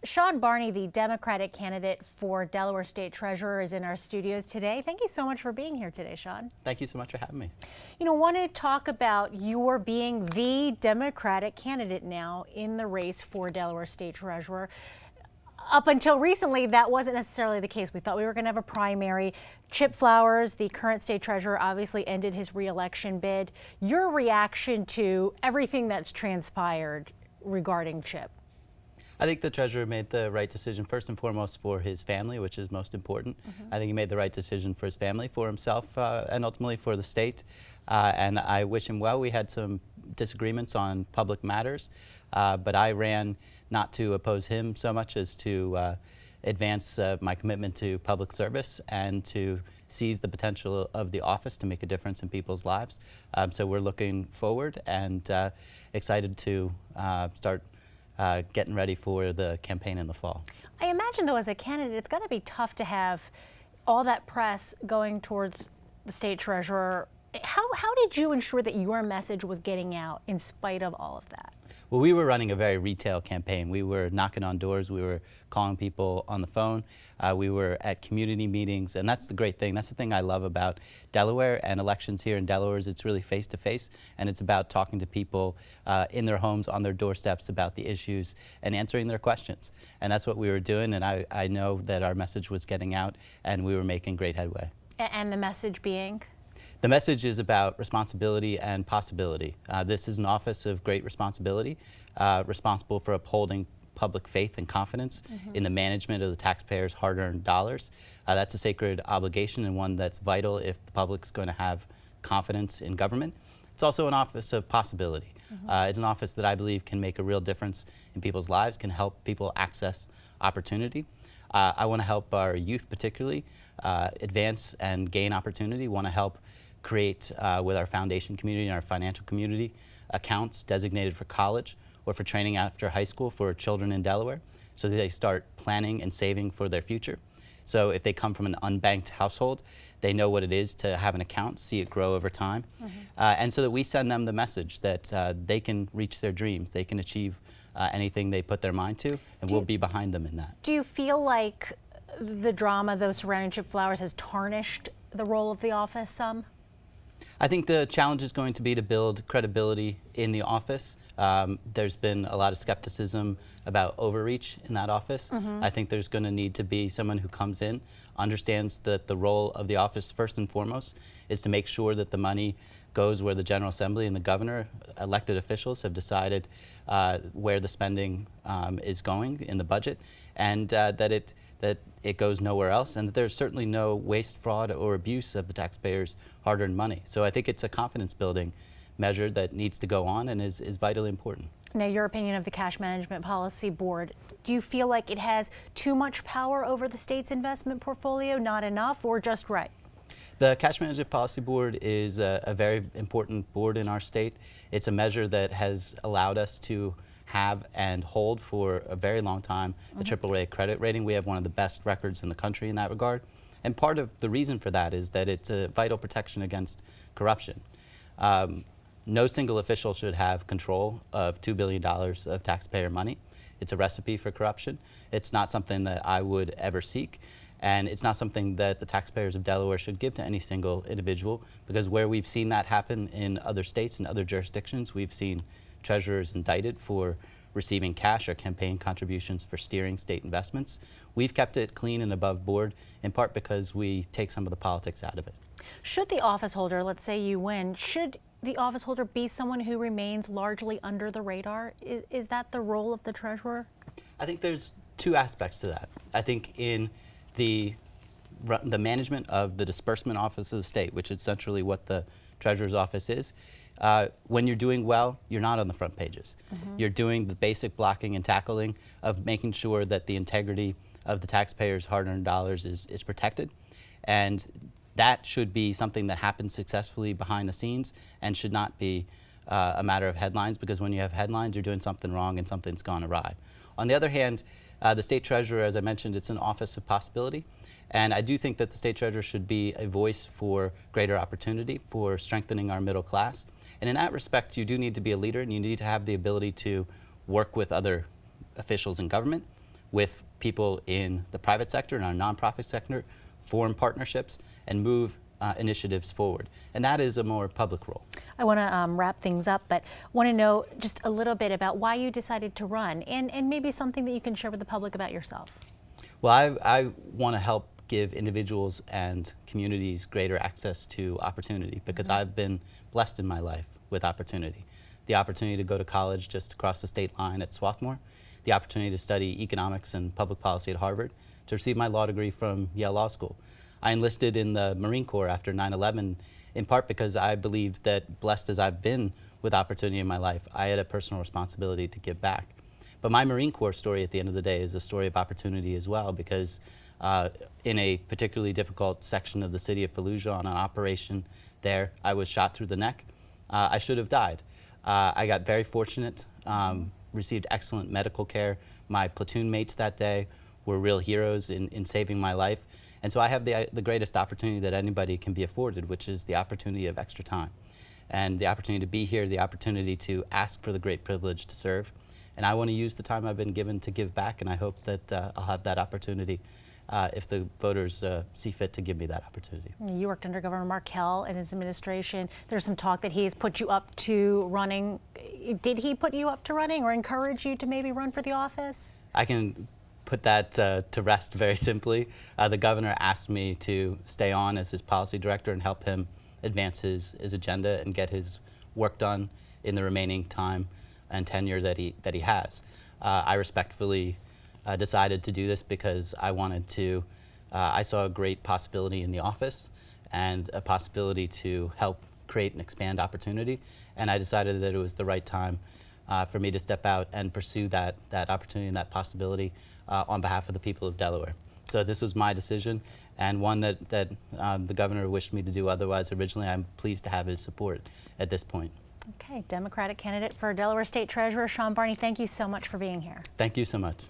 Sean Barney, the Democratic candidate for Delaware State Treasurer, is in our studios today. Thank you so much for being here today, Sean. Thank you so much for having me. Want to talk about your being the Democratic candidate now in the race for Delaware State Treasurer. Up until recently, that wasn't necessarily the case. We thought we were going to have a primary. Chip Flowers, the current state treasurer, obviously ended his re-election bid. Your reaction to everything that's transpired regarding Chip? I think the treasurer made the right decision first and foremost for his family, which is most important. I think he made the right decision for his family, for himself, and ultimately for the state. And I wish him well. We had some disagreements on public matters, but I ran not to oppose him so much as to advance my commitment to public service and to seize the potential of the office to make a difference in people's lives. So we're looking forward and excited to start getting ready for the campaign in the fall. I imagine, though, as a candidate, it's got to be tough to have all that press going towards the state treasurer. How did you ensure that your message was getting out in spite of all of that? Well, we were running a very retail campaign. We were knocking on doors. We were calling people on the phone. We were at community meetings, and that's the great thing. That's the thing I love about Delaware and elections here in Delaware is it's really face-to-face, and it's about talking to people in their homes, on their doorsteps about the issues and answering their questions. And that's what we were doing, and I know that our message was getting out, and we were making great headway. And the message being? The message is about responsibility and possibility. This is an office of great responsibility, responsible for upholding public faith and confidence in the management of the taxpayers' hard-earned dollars. That's a sacred obligation and one that's vital if the public's going to have confidence in government. It's also an office of possibility. It's an office that I believe can make a real difference in people's lives, can help people access opportunity. I want to help our youth particularly advance and gain opportunity. Want to help create with our foundation community and our financial community accounts designated for college or for training after high school for children in Delaware so that they start planning and saving for their future. So if they come from an unbanked household, they know what it is to have an account, see it grow over time, and so that we send them the message that they can reach their dreams, they can achieve anything they put their mind to, and we'll be behind them in that. Do you feel like the drama, though, surrounding Chip Flowers has tarnished the role of the office some? I think the challenge is going to be to build credibility in the office. There's been a lot of skepticism about overreach in that office. I think there's going to need to be someone who comes in, understands that the role of the office first and foremost is to make sure that the money goes where the General Assembly and the governor, elected officials, have decided where the spending is going in the budget, and that it goes nowhere else, and that there's certainly no waste, fraud, or abuse of the taxpayers' hard-earned money. So I think it's a confidence-building measure that needs to go on and is vitally important. Now, your opinion of the Cash Management Policy Board, do you feel like it has too much power over the state's investment portfolio, not enough, or just right? The Cash Management Policy Board is a very important board in our state. It's a measure that has allowed us to have and hold for a very long time a AAA credit rating. We have one of the best records in the country in that regard. And part of the reason for that is that it's a vital protection against corruption. No single official should have control of $2 billion of taxpayer money. It's a recipe for corruption. It's not something that I would ever seek. And it's not something that the taxpayers of Delaware should give to any single individual, because where we've seen that happen in other states and other jurisdictions, we've seen treasurers indicted for receiving cash or campaign contributions for steering state investments. We've kept it clean and above board, in part because we take some of the politics out of it. Should the office holder, let's say you win, should the office holder be someone who remains largely under the radar? Is that the role of the treasurer? I think there's two aspects to that. I think in the management of the disbursement office of the state, which is essentially what the treasurer's office is, when you're doing well, you're not on the front pages. You're doing the basic blocking and tackling of making sure that the integrity of the taxpayers' hard-earned dollars is protected. And that should be something that happens successfully behind the scenes and should not be a matter of headlines, because when you have headlines, you're doing something wrong and something's gone awry. On the other hand, the state treasurer, as I mentioned, it's an office of possibility. And I do think that the state treasurer should be a voice for greater opportunity, for strengthening our middle class. And in that respect, you do need to be a leader, and you need to have the ability to work with other officials in government, with people in the private sector and our nonprofit sector, form partnerships, and move initiatives forward. And that is a more public role. I want to wrap things up, but want to know just a little bit about why you decided to run, and maybe something that you can share with the public about yourself. Well, I want to help give individuals and communities greater access to opportunity, because I've been blessed in my life with opportunity. The opportunity to go to college just across the state line at Swarthmore, the opportunity to study economics and public policy at Harvard, to receive my law degree from Yale Law School. I enlisted in the Marine Corps after 9/11, in part because I believed that, blessed as I've been with opportunity in my life, I had a personal responsibility to give back. But my Marine Corps story at the end of the day is a story of opportunity as well, because in a particularly difficult section of the city of Fallujah on an operation there, I was shot through the neck. I should have died. I got very fortunate, received excellent medical care. My platoon mates that day were real heroes in saving my life. And so I have the greatest opportunity that anybody can be afforded, which is the opportunity of extra time. And the opportunity to be here, the opportunity to ask for the great privilege to serve. And I want to use the time I've been given to give back, and I hope that I'll have that opportunity if the voters see fit to give me that opportunity. You worked under Governor Markell and his administration. There's some talk that he's put you up to running. Did he put you up to running or encourage you to maybe run for the office? I can put that to rest very simply. The governor asked me to stay on as his policy director and help him advance his agenda and get his work done in the remaining time and tenure that he has. I respectfully decided to do this because I wanted to, I saw a great possibility in the office and a possibility to help create and expand opportunity, and I decided that it was the right time for me to step out and pursue that opportunity and that possibility on behalf of the people of Delaware. So this was my decision, and one that the governor wished me to do otherwise originally. I'm pleased to have his support at this point. Okay, Democratic candidate for Delaware State Treasurer Barney, thank you so much for being here. Thank you so much.